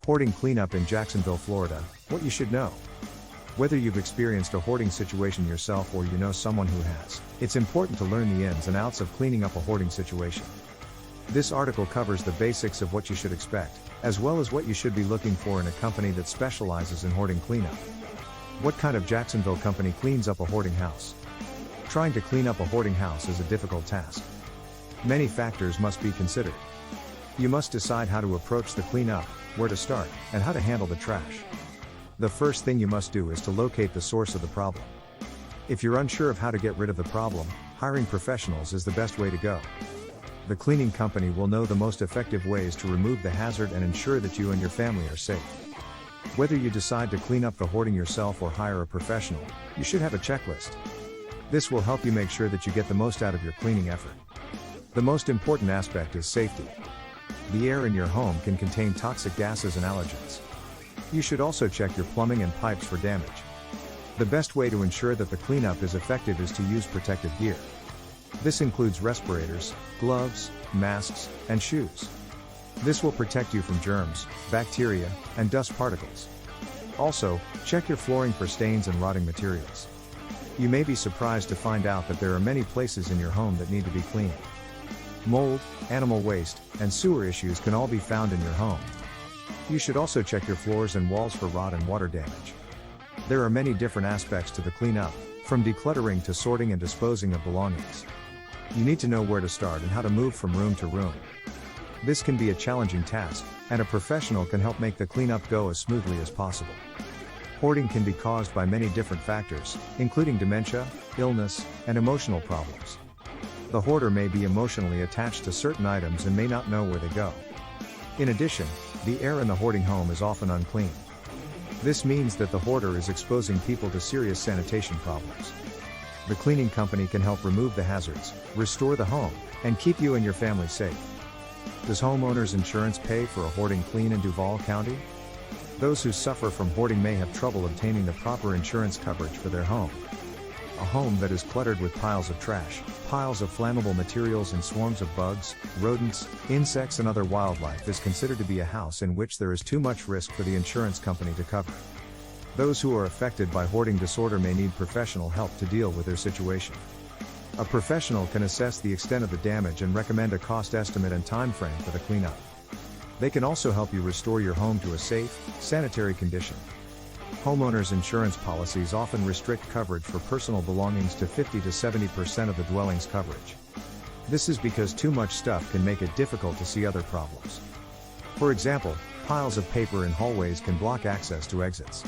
Hoarding cleanup in Jacksonville, Florida, what you should know. Whether you've experienced a hoarding situation yourself or you know someone who has, it's important to learn the ins and outs of cleaning up a hoarding situation. This article covers the basics of what you should expect, as well as what you should be looking for in a company that specializes in hoarding cleanup. What kind of Jacksonville company cleans up a hoarding house? Trying to clean up a hoarding house is a difficult task. Many factors must be considered. You must decide how to approach the cleanup, where to start, and how to handle the trash. The first thing you must do is to locate the source of the problem. If you're unsure of how to get rid of the problem, hiring professionals is the best way to go. The cleaning company will know the most effective ways to remove the hazard and ensure that you and your family are safe. Whether you decide to clean up the hoarding yourself or hire a professional, you should have a checklist. This will help you make sure that you get the most out of your cleaning effort. The most important aspect is safety. The air in your home can contain toxic gases and allergens. You should also check your plumbing and pipes for damage. The best way to ensure that the cleanup is effective is to use protective gear. This includes respirators, gloves, masks, and shoes. This will protect you from germs, bacteria, and dust particles. Also, check your flooring for stains and rotting materials. You may be surprised to find out that there are many places in your home that need to be cleaned. Mold, animal waste, and sewer issues can all be found in your home. You should also check your floors and walls for rot and water damage. There are many different aspects to the cleanup, from decluttering to sorting and disposing of belongings. You need to know where to start and how to move from room to room. This can be a challenging task, and a professional can help make the cleanup go as smoothly as possible. Hoarding can be caused by many different factors, including dementia, illness, and emotional problems. The hoarder may be emotionally attached to certain items and may not know where they go. In addition, the air in the hoarding home is often unclean. This means that the hoarder is exposing people to serious sanitation problems. The cleaning company can help remove the hazards, restore the home, and keep you and your family safe. Does homeowners insurance pay for a hoarding clean in Duval County? Those who suffer from hoarding may have trouble obtaining the proper insurance coverage for their home. A home that is cluttered with piles of trash, piles of flammable materials and swarms of bugs, rodents, insects and other wildlife is considered to be a house in which there is too much risk for the insurance company to cover. Those who are affected by hoarding disorder may need professional help to deal with their situation. A professional can assess the extent of the damage and recommend a cost estimate and time frame for the cleanup. They can also help you restore your home to a safe, sanitary condition. Homeowners' insurance policies often restrict coverage for personal belongings to 50 to 70% of the dwelling's coverage. This is because too much stuff can make it difficult to see other problems. For example, piles of paper in hallways can block access to exits.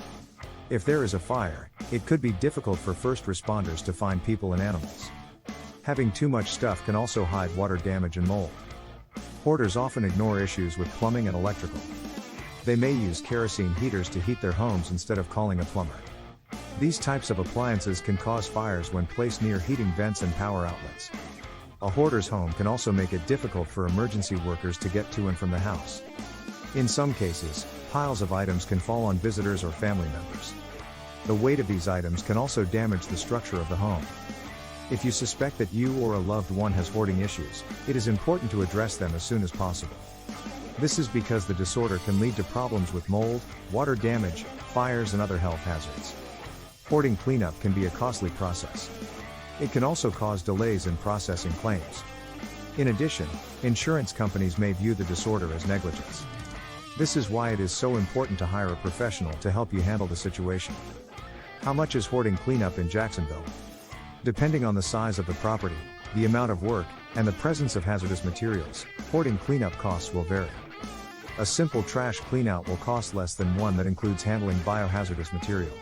If there is a fire, it could be difficult for first responders to find people and animals. Having too much stuff can also hide water damage and mold. Hoarders often ignore issues with plumbing and electrical. They may use kerosene heaters to heat their homes instead of calling a plumber. These types of appliances can cause fires when placed near heating vents and power outlets. A hoarder's home can also make it difficult for emergency workers to get to and from the house. In some cases, piles of items can fall on visitors or family members. The weight of these items can also damage the structure of the home. If you suspect that you or a loved one has hoarding issues, it is important to address them as soon as possible. This is because the disorder can lead to problems with mold, water damage, fires and other health hazards. Hoarding cleanup can be a costly process. It can also cause delays in processing claims. In addition, insurance companies may view the disorder as negligence. This is why it is so important to hire a professional to help you handle the situation. How much is hoarding cleanup in Jacksonville? Depending on the size of the property, the amount of work, and the presence of hazardous materials, hoarding cleanup costs will vary. A simple trash cleanout will cost less than one that includes handling biohazardous material.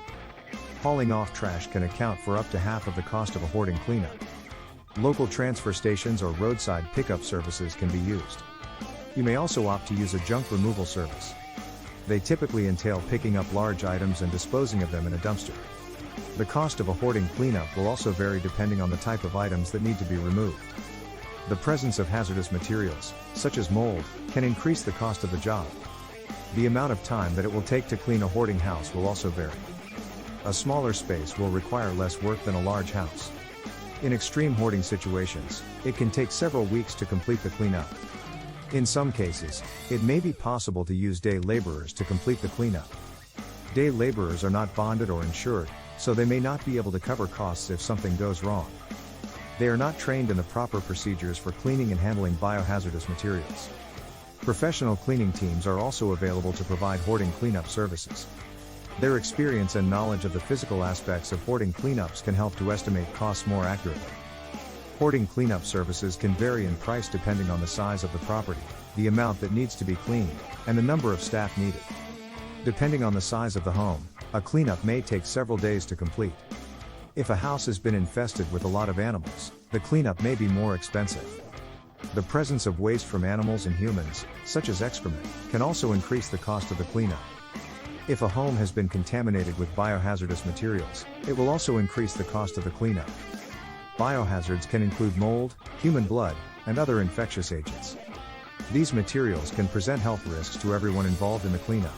Hauling off trash can account for up to half of the cost of a hoarding cleanup. Local transfer stations or roadside pickup services can be used. You may also opt to use a junk removal service. They typically entail picking up large items and disposing of them in a dumpster. The cost of a hoarding cleanup will also vary depending on the type of items that need to be removed. The presence of hazardous materials, such as mold, can increase the cost of the job. The amount of time that it will take to clean a hoarding house will also vary. A smaller space will require less work than a large house. In extreme hoarding situations, it can take several weeks to complete the cleanup. In some cases, it may be possible to use day laborers to complete the cleanup. Day laborers are not bonded or insured, so they may not be able to cover costs if something goes wrong. They are not trained in the proper procedures for cleaning and handling biohazardous materials. Professional cleaning teams are also available to provide hoarding cleanup services. Their experience and knowledge of the physical aspects of hoarding cleanups can help to estimate costs more accurately. Hoarding cleanup services can vary in price depending on the size of the property, the amount that needs to be cleaned, and the number of staff needed. Depending on the size of the home, a cleanup may take several days to complete. If a house has been infested with a lot of animals, the cleanup may be more expensive. The presence of waste from animals and humans, such as excrement, can also increase the cost of the cleanup. If a home has been contaminated with biohazardous materials, it will also increase the cost of the cleanup. Biohazards can include mold, human blood, and other infectious agents. These materials can present health risks to everyone involved in the cleanup.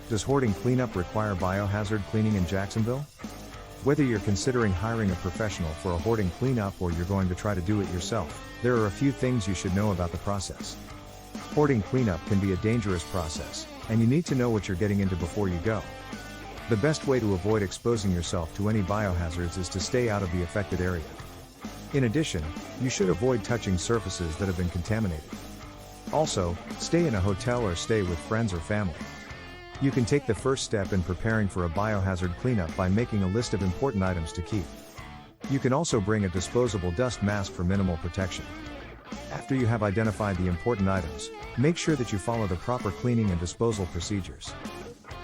Does hoarding cleanup require biohazard cleaning in Jacksonville? Whether you're considering hiring a professional for a hoarding cleanup or you're going to try to do it yourself, there are a few things you should know about the process. Hoarding cleanup can be a dangerous process, and you need to know what you're getting into before you go. The best way to avoid exposing yourself to any biohazards is to stay out of the affected area. In addition, you should avoid touching surfaces that have been contaminated. Also, stay in a hotel or stay with friends or family. You can take the first step in preparing for a biohazard cleanup by making a list of important items to keep. You can also bring a disposable dust mask for minimal protection. After you have identified the important items, make sure that you follow the proper cleaning and disposal procedures.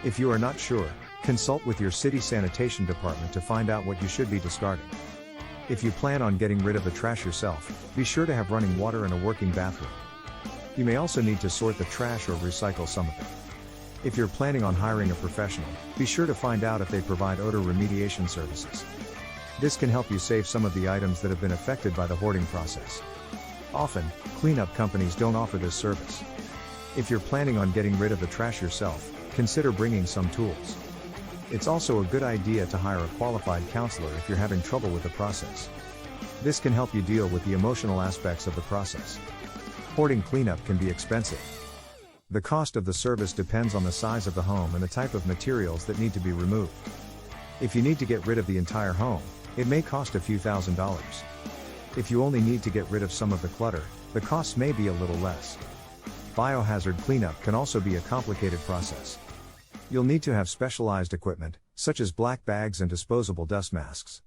If you are not sure, consult with your city sanitation department to find out what you should be discarding. If you plan on getting rid of the trash yourself, be sure to have running water and a working bathroom. You may also need to sort the trash or recycle some of it. If you're planning on hiring a professional, be sure to find out if they provide odor remediation services. This can help you save some of the items that have been affected by the hoarding process. Often, cleanup companies don't offer this service. If you're planning on getting rid of the trash yourself, consider bringing some tools. It's also a good idea to hire a qualified counselor if you're having trouble with the process. This can help you deal with the emotional aspects of the process. Hoarding cleanup can be expensive. The cost of the service depends on the size of the home and the type of materials that need to be removed. If you need to get rid of the entire home, it may cost a few $1,000s. If you only need to get rid of some of the clutter, the costs may be a little less. Biohazard cleanup can also be a complicated process. You'll need to have specialized equipment, such as black bags and disposable dust masks.